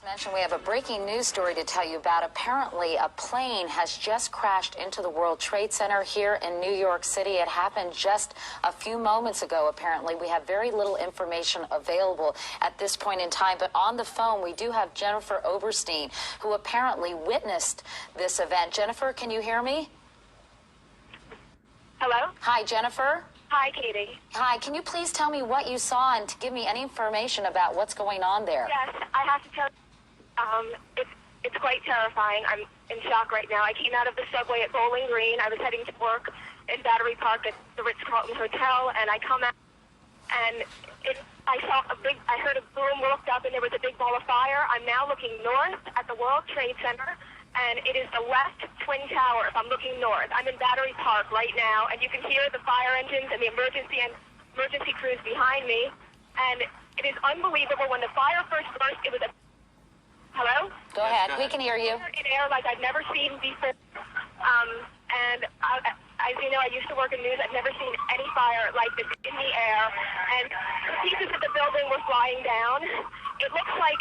Mention we have a breaking news story to tell you about. Apparently, a plane has just crashed into the World Trade Center here in New York City. It happened just a few moments ago, apparently. We have very little information available at this point in time, but on the phone, we do have Jennifer Oberstein, who apparently witnessed this event. Jennifer, can you hear me? Hello? Hi, Jennifer. Hi, Katie. Hi, can you please tell me what you saw and to give me any information about what's going on there? Yes, I have to tell you, it's quite terrifying. I'm in shock right now. I came out of the subway at Bowling Green. I was heading to work in Battery Park at the Ritz-Carlton Hotel, and I come out, and I heard a boom, looked up, and there was a big ball of fire. I'm now looking north at the World Trade Center, and it is the left Twin Towers. I'm looking north. I'm in Battery Park right now, and you can hear the fire engines and the emergency crews behind me, and it is unbelievable. When the fire first burst, it was a... Hello? Go ahead. We can hear you. In air like I've never seen before. As you know, I used to work in news. I've never seen any fire like this in the air. And pieces of the building were flying down. It looks like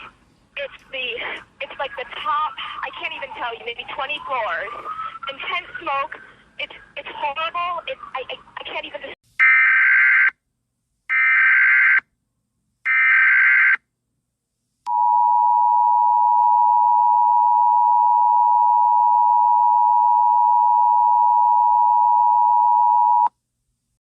it's like the top, I can't even tell you, maybe 20 floors. Intense smoke. It's horrible. I can't even describe.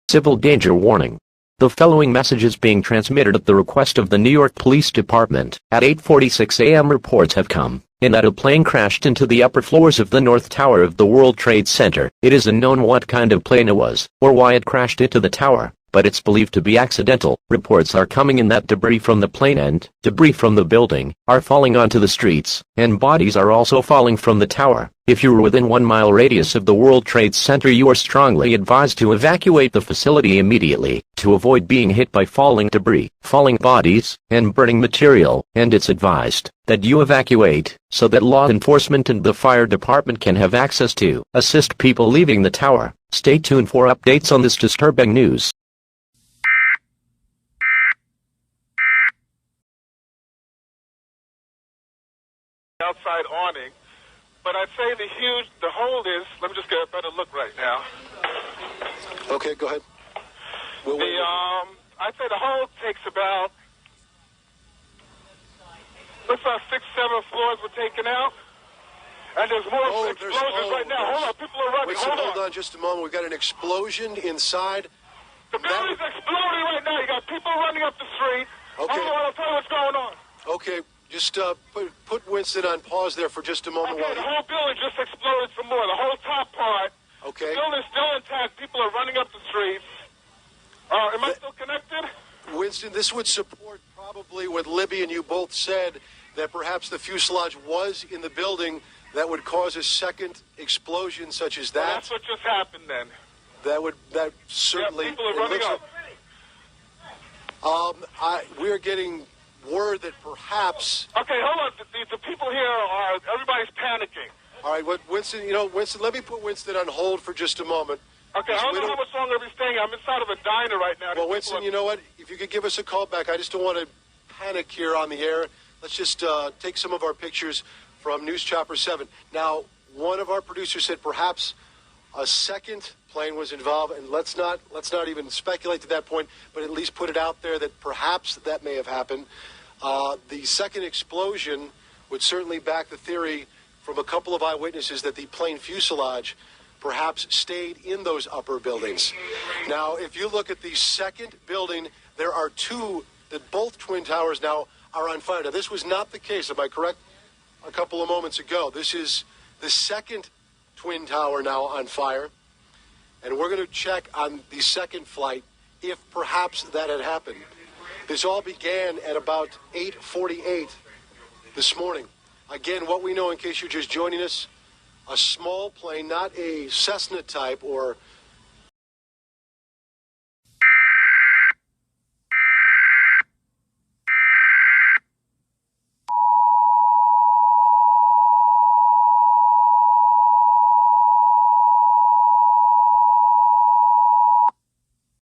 Civil danger warning. The following message is being transmitted at the request of the New York Police Department. At 8:46 a.m. reports have come in that a plane crashed into the upper floors of the North Tower of the World Trade Center. It is unknown what kind of plane it was, or why it crashed into the tower, but it's believed to be accidental. Reports are coming in that debris from the plane and debris from the building are falling onto the streets, and bodies are also falling from the tower. If you are within 1 mile radius of the World Trade Center, you are strongly advised to evacuate the facility immediately to avoid being hit by falling debris, falling bodies, and burning material, and it's advised that you evacuate so that law enforcement and the fire department can have access to assist people leaving the tower. Stay tuned for updates on this disturbing news. Outside awning, but I'd say the hold is, let me just get a better look right now. Okay, go ahead. I'd say the hold takes about, looks like 6, 7 floors were taken out, and there's more explosions right now. Hold on, people are running. Hold on just a moment. We've got an explosion inside. The building's exploding right now. You got people running up the street. Okay. Hold on, I'll tell you what's going on. Okay. Just put Winston on pause there for just a moment. Okay, the whole building just exploded some more. The whole top part. Okay. The building's still intact. People are running up the streets. Am I still connected? Winston, this would support probably what Libby and you both said, that perhaps the fuselage was in the building that would cause a second explosion such as that. Well, that's what just happened then. That certainly. Yeah, people are running up. We're getting word that perhaps... Okay, hold on. The people here everybody's panicking. All right, Winston, Winston, let me put Winston on hold for just a moment. Okay, I don't know how much longer we're staying. I'm inside of a diner right now. Well, Winston, you know what? If you could give us a call back, I just don't want to panic here on the air. Let's just take some of our pictures from News Chopper 7. Now, one of our producers said perhaps a second plane was involved, and let's not even speculate to that point, but at least put it out there that perhaps that may have happened. The second explosion would certainly back the theory from a couple of eyewitnesses that the plane fuselage perhaps stayed in those upper buildings. Now, if you look at the second building, there are two, that both Twin Towers now are on fire. Now, this was not the case, am I correct, a couple of moments ago. This is the second Twin Tower now on fire, and we're going to check on the second flight if perhaps that had happened. This all began at about 8:48 this morning. Again, what we know, in case you're just joining us, a small plane, not a Cessna type or...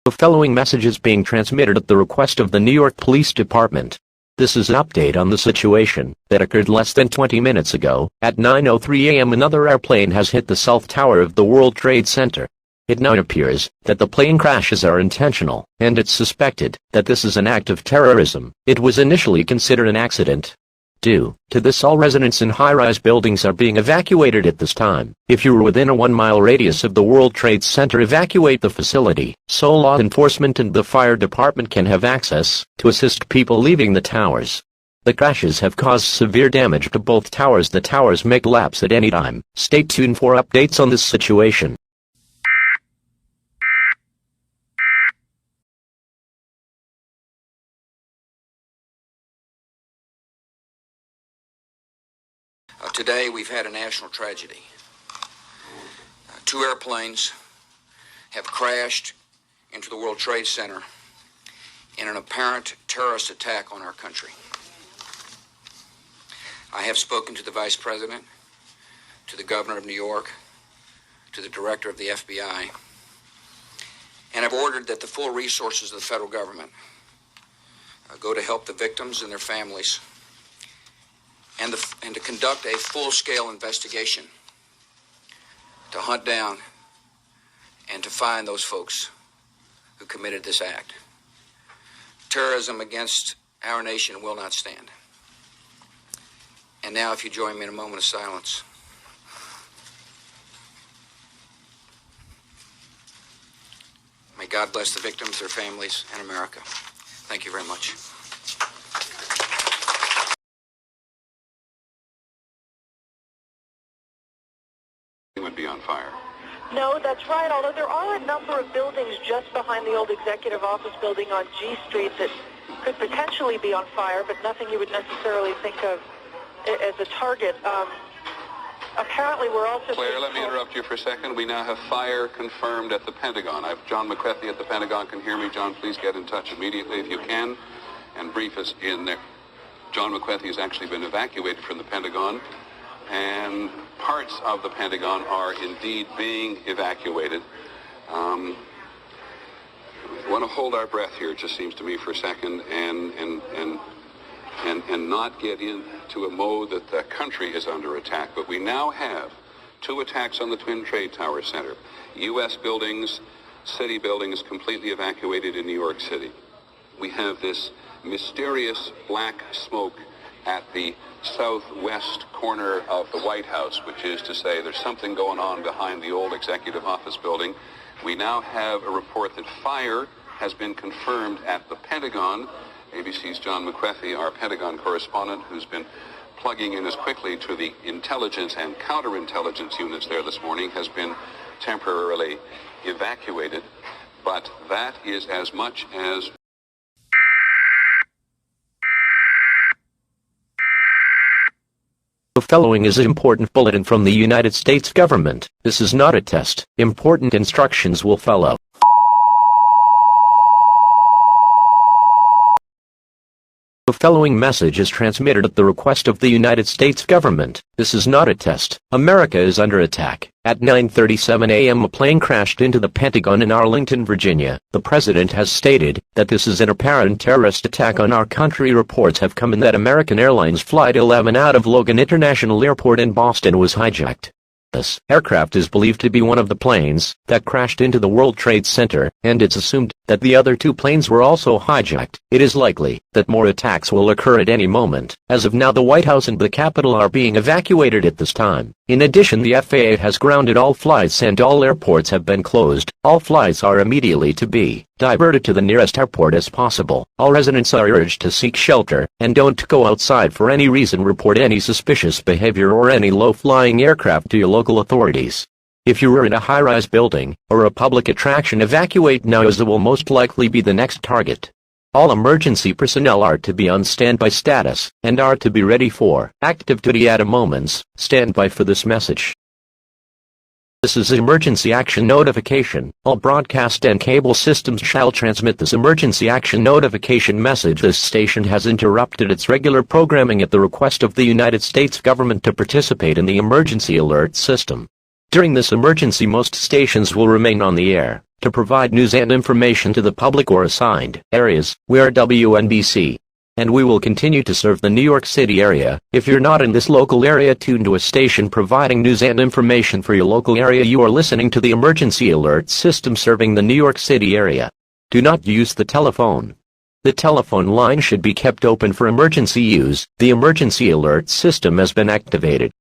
The following message is being transmitted at the request of the New York Police Department. This is an update on the situation that occurred less than 20 minutes ago. At 9:03 a.m. another airplane has hit the South Tower of the World Trade Center. It now appears that the plane crashes are intentional, and it's suspected that this is an act of terrorism. It was initially considered an accident. Due to this, all residents in high-rise buildings are being evacuated at this time. If you are within a 1-mile radius of the World Trade Center, evacuate the facility, so law enforcement and the fire department can have access to assist people leaving the towers. The crashes have caused severe damage to both towers. The towers may collapse at any time. Stay tuned for updates on this situation. Today we've had a national tragedy. 2 airplanes have crashed into the World Trade Center in an apparent terrorist attack on our country. I have spoken to the Vice President, to the Governor of New York, to the Director of the FBI, and have ordered that the full resources of the federal government go to help the victims and their families, and to conduct a full-scale investigation to hunt down and to find those folks who committed this act. Terrorism against our nation will not stand. And now, if you join me in a moment of silence. May God bless the victims, their families, and America. Thank you very much. Would be on fire. No, that's right, although there are a number of buildings just behind the old executive office building on G Street that could potentially be on fire, but nothing you would necessarily think of as a target. Apparently we're also... Claire, let me interrupt you for a second. We now have fire confirmed at the Pentagon. I have John McCarthy at the Pentagon. Can hear me? John, please get in touch immediately if you can and brief us in there. John McCarthy has actually been evacuated from the Pentagon, and parts of the Pentagon are indeed being evacuated. We want to hold our breath here, it just seems to me, for a second, and not get into a mode that the country is under attack. But we now have 2 attacks on the Twin Trade Tower Center. U.S. buildings, city buildings completely evacuated in New York City. We have this mysterious black smoke at the southwest corner of the White House, which is to say there's something going on behind the old executive office building. We now have a report that fire has been confirmed at the Pentagon. ABC's John McCarthy, our Pentagon correspondent, who's been plugging in as quickly to the intelligence and counterintelligence units there this morning, has been temporarily evacuated. But that is as much as... The following is an important bulletin from the United States government. This is not a test. Important instructions will follow. The following message is transmitted at the request of the United States government. This is not a test. America is under attack. At 9:37 a.m. a plane crashed into the Pentagon in Arlington, Virginia. The president has stated that this is an apparent terrorist attack on our country. Reports have come in that American Airlines Flight 11 out of Logan International Airport in Boston was hijacked. This aircraft is believed to be one of the planes that crashed into the World Trade Center, and it's assumed that the other 2 planes were also hijacked. It is likely that more attacks will occur at any moment. As of now, the White House and the Capitol are being evacuated at this time. In addition, the FAA has grounded all flights and all airports have been closed. All flights are immediately to be diverted to the nearest airport as possible. All residents are urged to seek shelter and don't go outside for any reason. Report any suspicious behavior or any low-flying aircraft to your local authorities. If you are in a high-rise building or a public attraction, evacuate now, as it will most likely be the next target. All emergency personnel are to be on standby status and are to be ready for active duty at a moment's standby for this message. This is emergency action notification. All broadcast and cable systems shall transmit this emergency action notification message. This station has interrupted its regular programming at the request of the United States government to participate in the emergency alert system. During this emergency, most stations will remain on the air to provide news and information to the public or assigned areas where WNBC and we will continue to serve the New York City area. If you're not in this local area, tune to a station providing news and information for your local area. You are listening to the emergency alert system serving the New York City area. Do not use the telephone. The telephone line should be kept open for emergency use. The emergency alert system has been activated.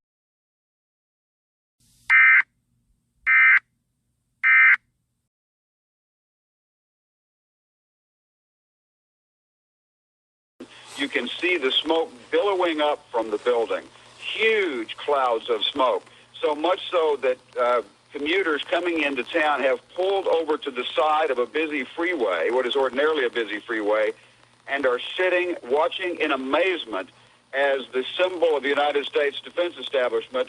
You can see the smoke billowing up from the building. Huge clouds of smoke. So much so that commuters coming into town have pulled over to the side of a busy freeway, what is ordinarily a busy freeway, and are sitting, watching in amazement as the symbol of the United States Defense Establishment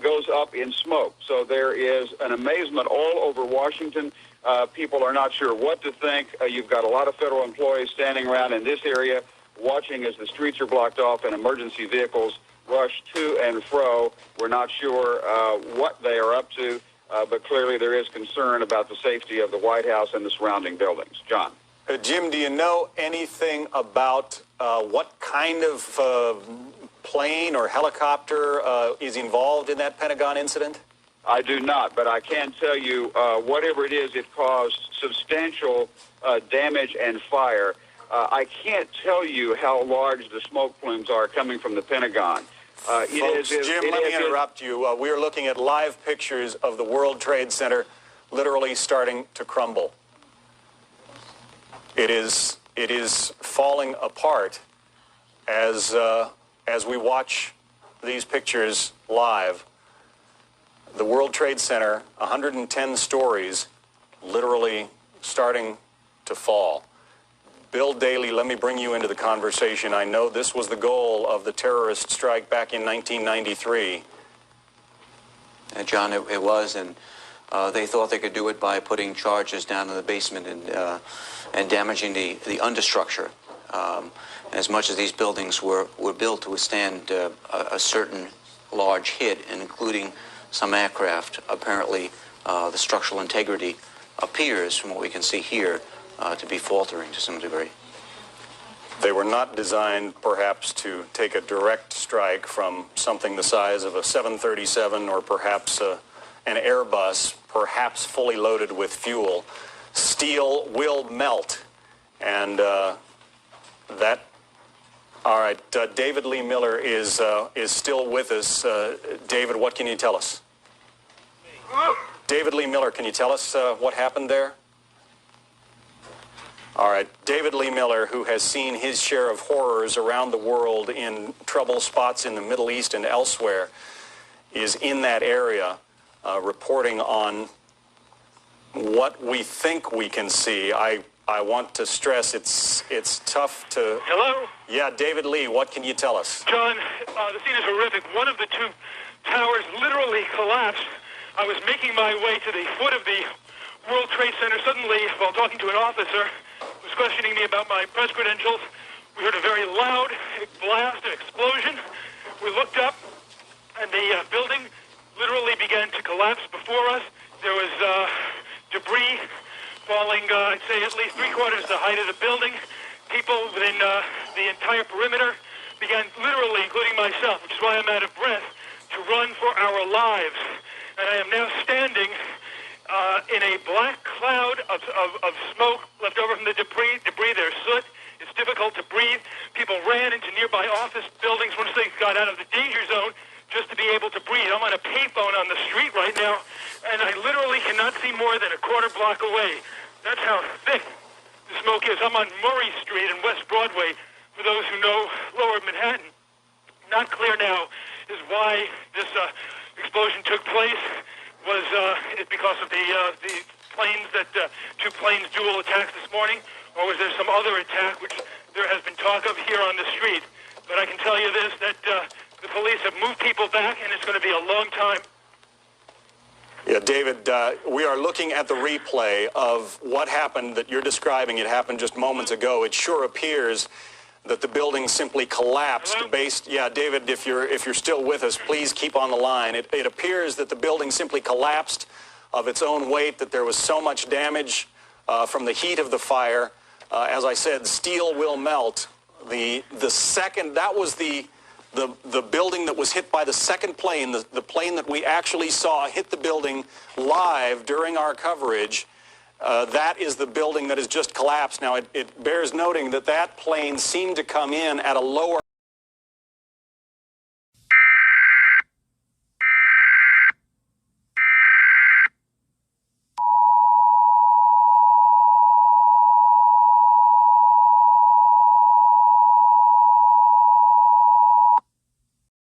goes up in smoke. So there is an amazement all over Washington. People are not sure what to think. You've got a lot of federal employees standing around in this area watching as the streets are blocked off and emergency vehicles rush to and fro. We're not sure what they are up to, but clearly there is concern about the safety of the White House and the surrounding buildings. John. Jim, do you know anything about what kind of plane or helicopter is involved in that Pentagon incident? I do not, but I can tell you whatever it is, it caused substantial damage and fire. I can't tell you how large the smoke plumes are coming from the Pentagon. Folks, Jim, let me interrupt you. We are looking at live pictures of the World Trade Center literally starting to crumble. It is falling apart as we watch these pictures live. The World Trade Center, 110 stories, literally starting to fall. Bill Daley, let me bring you into the conversation. I know this was the goal of the terrorist strike back in 1993. John, it was, and they thought they could do it by putting charges down in the basement and damaging the understructure. As much as these buildings were built to withstand a certain large hit, and including some aircraft, apparently the structural integrity appears, from what we can see here, to be faltering to some degree. They were not designed, perhaps, to take a direct strike from something the size of a 737 or perhaps an Airbus, perhaps fully loaded with fuel. Steel will melt, and that. All right, David Lee Miller is still with us. David, what can you tell us? David Lee Miller, can you tell us what happened there? All right, David Lee Miller, who has seen his share of horrors around the world in trouble spots in the Middle East and elsewhere, is in that area reporting on what we think we can see. I want to stress it's tough to... Hello? Yeah, David Lee, what can you tell us? John, the scene is horrific. One of the two towers literally collapsed. I was making my way to the foot of the World Trade Center. Suddenly, while talking to an officer, was questioning me about my press credentials, we heard a very loud blast, an explosion. We looked up, and the building literally began to collapse before us. There was debris falling, I'd say at least 3/4 the height of the building. People within the entire perimeter began literally, including myself, which is why I'm out of breath, to run for our lives. And I am now standing in a black cloud of smoke left over from the debris. There's soot. It's difficult to breathe. People ran into nearby office buildings once they got out of the danger zone just to be able to breathe. I'm on a payphone on the street right now, and I literally cannot see more than a quarter block away. That's how thick the smoke is. I'm on Murray Street and West Broadway, for those who know Lower Manhattan. Not clear now is why this explosion took place. Was it because of the planes that two planes dual attacked this morning, or was there some other attack which there has been talk of here on the street? But I can tell you this, that the police have moved people back, and it's going to be a long time. Yeah, David, we are looking at the replay of what happened that you're describing. It happened just moments ago. It sure appears that the building simply collapsed. Hello? David, if you're still with us, please keep on the line. It appears that the building simply collapsed of its own weight, that there was so much damage from the heat of the fire. As I said, steel will melt. The second, that was the building that was hit by the second plane, the plane that we actually saw hit the building live during our coverage. That is the building that has just collapsed. Now, it bears noting that that plane seemed to come in at a lower...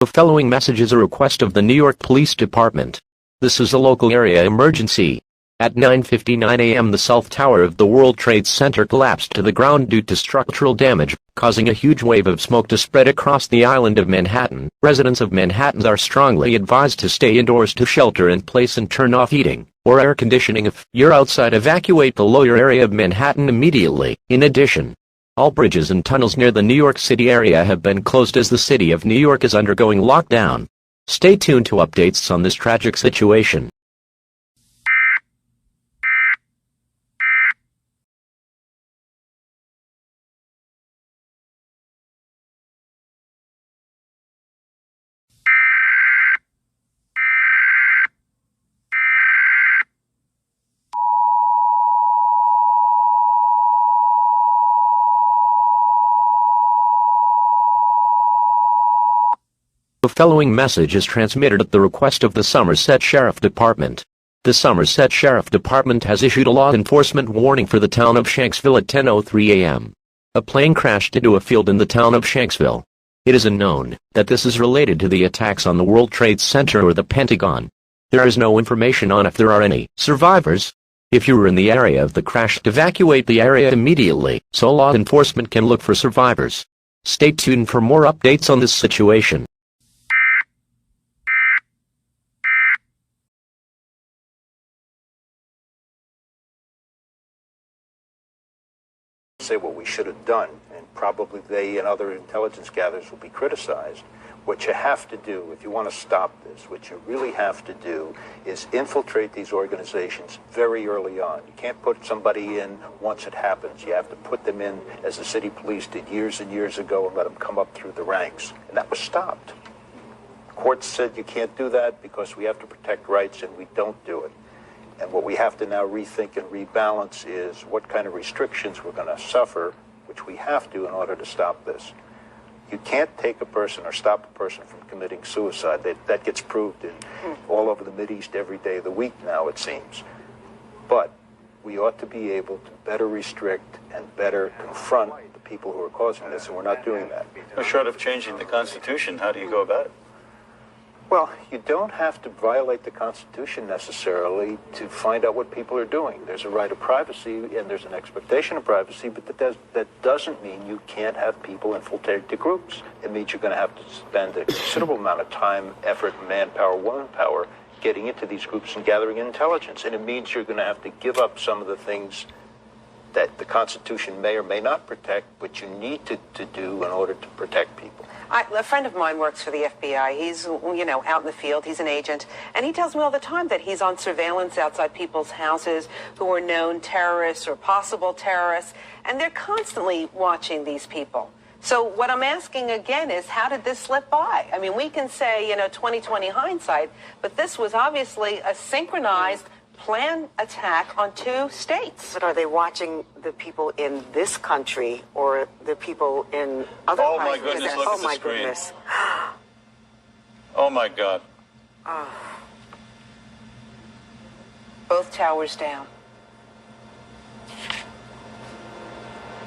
The following message is a request of the New York Police Department. This is a local area emergency. At 9:59 a.m. the South Tower of the World Trade Center collapsed to the ground due to structural damage, causing a huge wave of smoke to spread across the island of Manhattan. Residents of Manhattan are strongly advised to stay indoors to shelter in place and turn off heating or air conditioning. If you're outside, evacuate the lower area of Manhattan immediately. In addition, all bridges and tunnels near the New York City area have been closed as the city of New York is undergoing lockdown. Stay tuned to updates on this tragic situation. The following message is transmitted at the request of the Somerset Sheriff Department. The Somerset Sheriff Department has issued a law enforcement warning for the town of Shanksville at 10:03 a.m. A plane crashed into a field in the town of Shanksville. It is unknown that this is related to the attacks on the World Trade Center or the Pentagon. There is no information on if there are any survivors. If you are in the area of the crash, evacuate the area immediately so law enforcement can look for survivors. Stay tuned for more updates on this situation. Say what we should have done, and probably they and other intelligence gatherers will be criticized. What you have to do, if you want to stop this, what you really have to do is infiltrate these organizations very early on. You can't put somebody in once it happens. You have to put them in, as the city police did years and years ago, and let them come up through the ranks. And that was stopped. Courts said you can't do that because we have to protect rights, and we don't do it. And what we have to now rethink and rebalance is what kind of restrictions we're going to suffer, which we have to in order to stop this. You can't take a person or stop a person from committing suicide. That gets proved in all over the Mideast every day of the week now, it seems. But we ought to be able to better restrict and better confront the people who are causing this, and we're not doing that. Short of changing the Constitution, how do you go about it? Well, you don't have to violate the Constitution necessarily to find out what people are doing. There's a right of privacy and there's an expectation of privacy, but that doesn't mean you can't have people infiltrate the groups. It means you're going to have to spend a considerable amount of time, effort, manpower, womanpower getting into these groups and gathering intelligence. And it means you're going to have to give up some of the things that the Constitution may or may not protect, but you need to do in order to protect people. A friend of mine works for the FBI. He's, out in the field. He's an agent. And he tells me all the time that he's on surveillance outside people's houses who are known terrorists or possible terrorists. And they're constantly watching these people. So what I'm asking again is, how did this slip by? I mean, we can say, 20/20 hindsight, but this was obviously a synchronized planned attack on two states. But are they watching the people in this country or the people in other countries? Oh, my countries? goodness, look at the screen. Goodness. Oh, my God. Both towers down.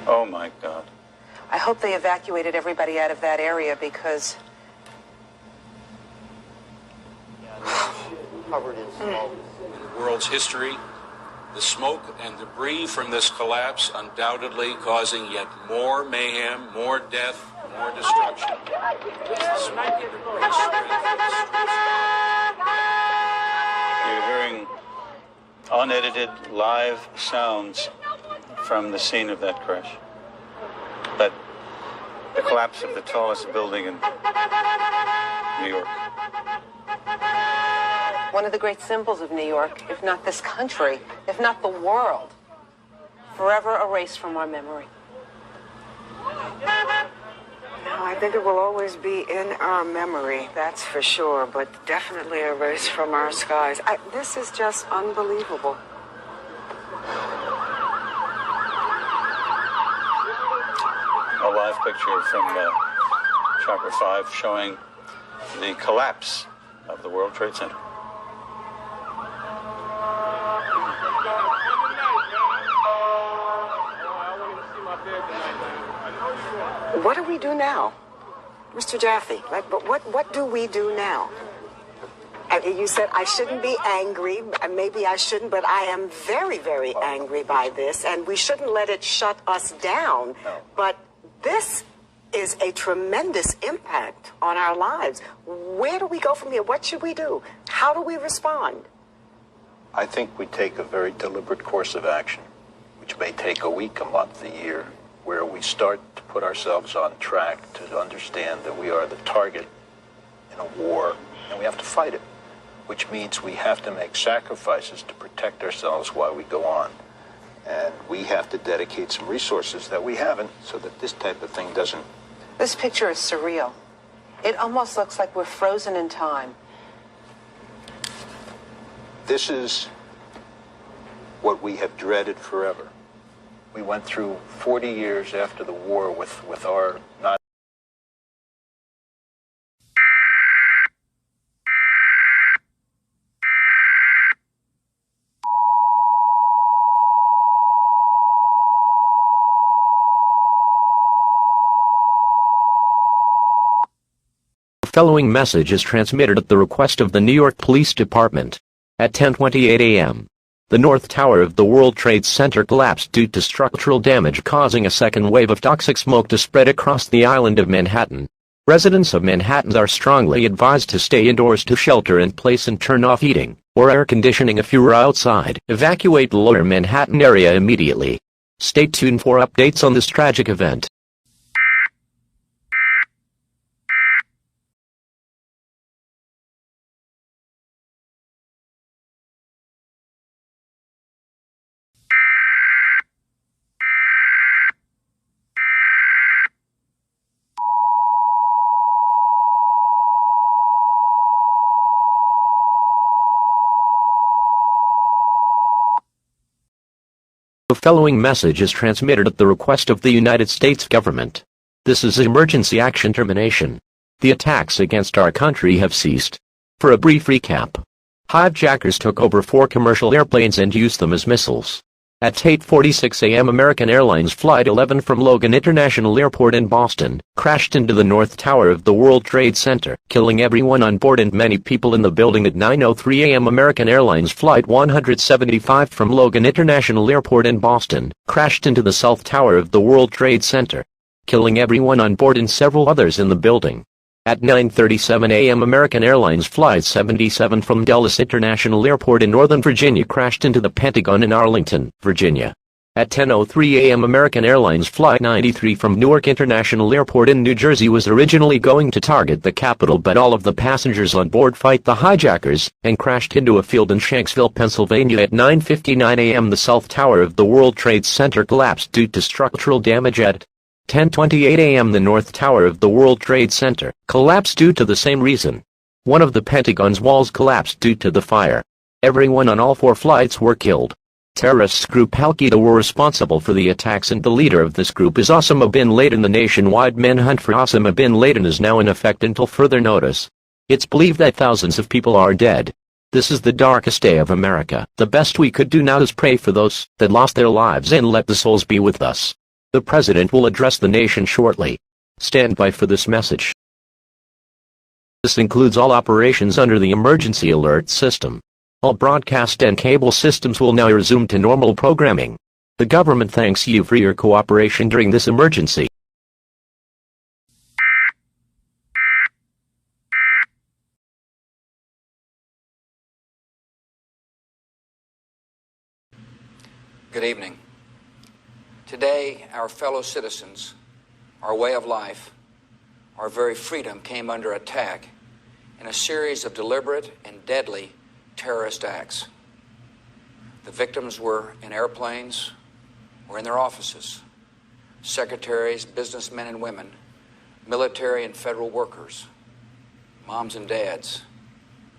Oh, my God. I hope they evacuated everybody out of that area because... Covered in smoke. The world's history, the smoke and debris from this collapse undoubtedly causing yet more mayhem, more death, more destruction. You're hearing unedited live sounds from the scene of that crash. But the collapse of the tallest building in New York. One of the great symbols of New York, if not this country, if not the world, forever erased from our memory. I think it will always be in our memory, that's for sure, but definitely erased from our skies. This is just unbelievable. A live picture from Chopper 5 showing the collapse of the World Trade Center. What do we do now? Mr. Jaffe, but what do we do now? You said I shouldn't be angry. Maybe I shouldn't, but I am very, very angry by this, and we shouldn't let it shut us down. No. But this is a tremendous impact on our lives. Where do we go from here? What should we do? How do we respond? I think we take a very deliberate course of action, which may take a week, a month, a year, where we start to put ourselves on track to understand that we are the target in a war, and we have to fight it, which means we have to make sacrifices to protect ourselves while we go on. And we have to dedicate some resources that we haven't so that this type of thing doesn't. This picture is surreal. It almost looks like we're frozen in time. This is what we have dreaded forever. We went through 40 years after the war with our not. The following message is transmitted at the request of the New York Police Department. At 10:28 a.m., the North Tower of the World Trade Center collapsed due to structural damage, causing a second wave of toxic smoke to spread across the island of Manhattan. Residents of Manhattan are strongly advised to stay indoors, to shelter in place and turn off heating or air conditioning if you are outside. Evacuate the lower Manhattan area immediately. Stay tuned for updates on this tragic event. The following message is transmitted at the request of the United States government. This is emergency action termination. The attacks against our country have ceased. For a brief recap, hijackers took over 4 commercial airplanes and used them as missiles. At 8:46 a.m. American Airlines Flight 11 from Logan International Airport in Boston crashed into the North Tower of the World Trade Center, killing everyone on board and many people in the building. At 9:03 a.m. American Airlines Flight 175 from Logan International Airport in Boston crashed into the South Tower of the World Trade Center, killing everyone on board and several others in the building. At 9:37 a.m. American Airlines Flight 77 from Dulles International Airport in Northern Virginia crashed into the Pentagon in Arlington, Virginia. At 10:03 a.m. American Airlines Flight 93 from Newark International Airport in New Jersey was originally going to target the Capitol, but all of the passengers on board fight the hijackers and crashed into a field in Shanksville, Pennsylvania. At 9:59 a.m. the South Tower of the World Trade Center collapsed due to structural damage. At 10:28 a.m. the North Tower of the World Trade Center collapsed due to the same reason. One of the Pentagon's walls collapsed due to the fire. Everyone on all 4 flights were killed. Terrorist group al-qaeda were responsible for the attacks, and the leader of this group is Osama bin Laden. The nationwide manhunt for Osama bin Laden is now in effect until further notice. It's believed that thousands of people are dead. This is the darkest day of America. The best we could do now is pray for those that lost their lives and let the souls be with us. The President will address the nation shortly. Stand by for this message. This includes all operations under the emergency alert system. All broadcast and cable systems will now resume to normal programming. The government thanks you for your cooperation during this emergency. Good evening. Today, our fellow citizens, our way of life, our very freedom came under attack in a series of deliberate and deadly terrorist acts. The victims were in airplanes or in their offices. Secretaries, businessmen and women military and federal workers, moms and dads,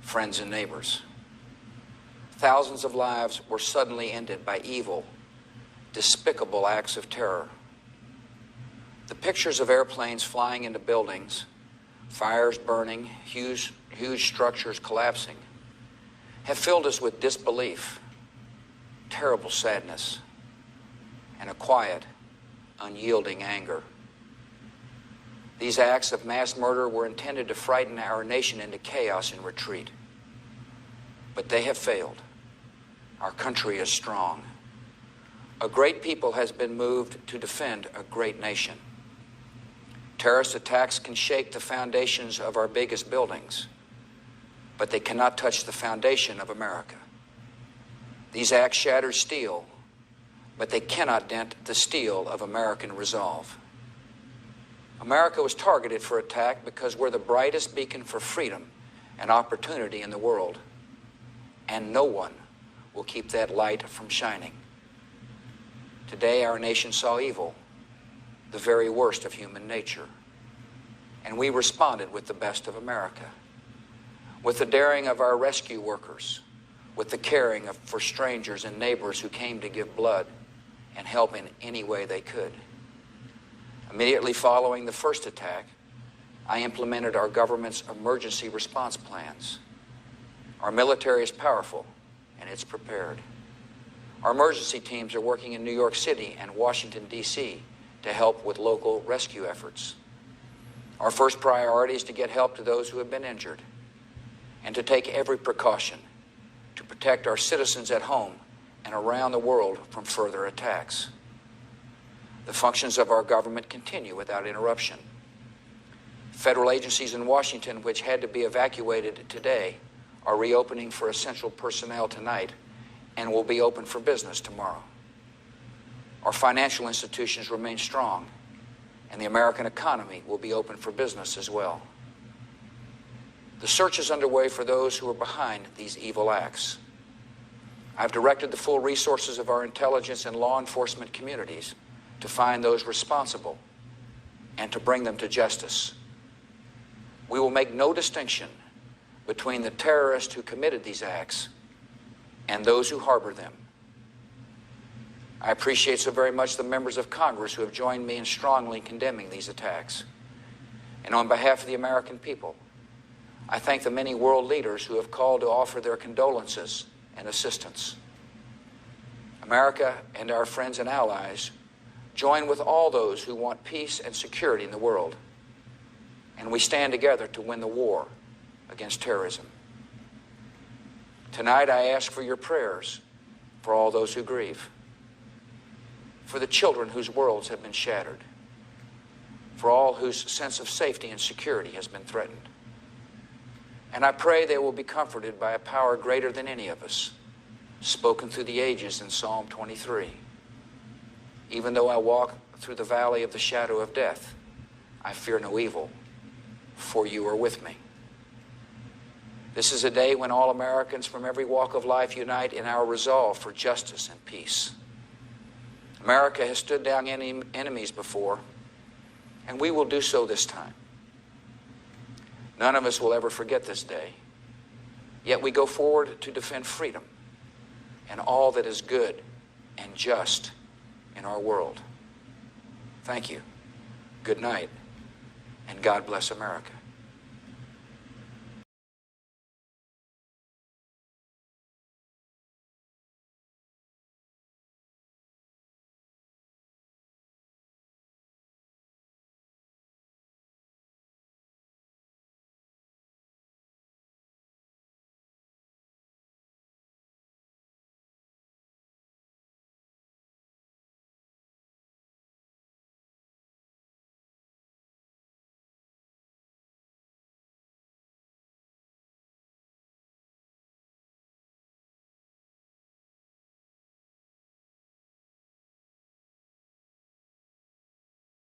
friends and neighbors. Thousands of lives were suddenly ended by evil, despicable acts of terror. The pictures of airplanes flying into buildings, fires burning, huge structures collapsing, have filled us with disbelief, terrible sadness, and a quiet, unyielding anger. These acts of mass murder were intended to frighten our nation into chaos and retreat. But they have failed. Our country is strong. A great people has been moved to defend a great nation. Terrorist attacks can shake the foundations of our biggest buildings, but they cannot touch the foundation of America. These acts shatter steel, but they cannot dent the steel of American resolve. America was targeted for attack because we're the brightest beacon for freedom and opportunity in the world, and no one will keep that light from shining. Today, our nation saw evil, the very worst of human nature, and we responded with the best of America, with the daring of our rescue workers, with the caring for strangers and neighbors who came to give blood and help in any way they could. Immediately following the first attack, I implemented our government's emergency response plans. Our military is powerful, and it's prepared. Our emergency teams are working in New York City and Washington, D.C. to help with local rescue efforts. Our first priority is to get help to those who have been injured and to take every precaution to protect our citizens at home and around the world from further attacks. The functions of our government continue without interruption. Federal agencies in Washington, which had to be evacuated today, are reopening for essential personnel tonight and will be open for business tomorrow. Our financial institutions remain strong, and the American economy will be open for business as well. The search is underway for those who are behind these evil acts. I've directed the full resources of our intelligence and law enforcement communities to find those responsible and to bring them to justice. We will make no distinction between the terrorists who committed these acts and those who harbor them. I appreciate so very much the members of Congress who have joined me in strongly condemning these attacks. And on behalf of the American people, I thank the many world leaders who have called to offer their condolences and assistance. America and our friends and allies join with all those who want peace and security in the world, and we stand together to win the war against terrorism. Tonight, I ask for your prayers for all those who grieve, for the children whose worlds have been shattered, for all whose sense of safety and security has been threatened. And I pray they will be comforted by a power greater than any of us, spoken through the ages in Psalm 23. Even though I walk through the valley of the shadow of death, I fear no evil, for you are with me. This is a day when all Americans from every walk of life unite in our resolve for justice and peace. America has stood down enemies before, and we will do so this time. None of us will ever forget this day, yet we go forward to defend freedom and all that is good and just in our world. Thank you. Good night, and God bless America.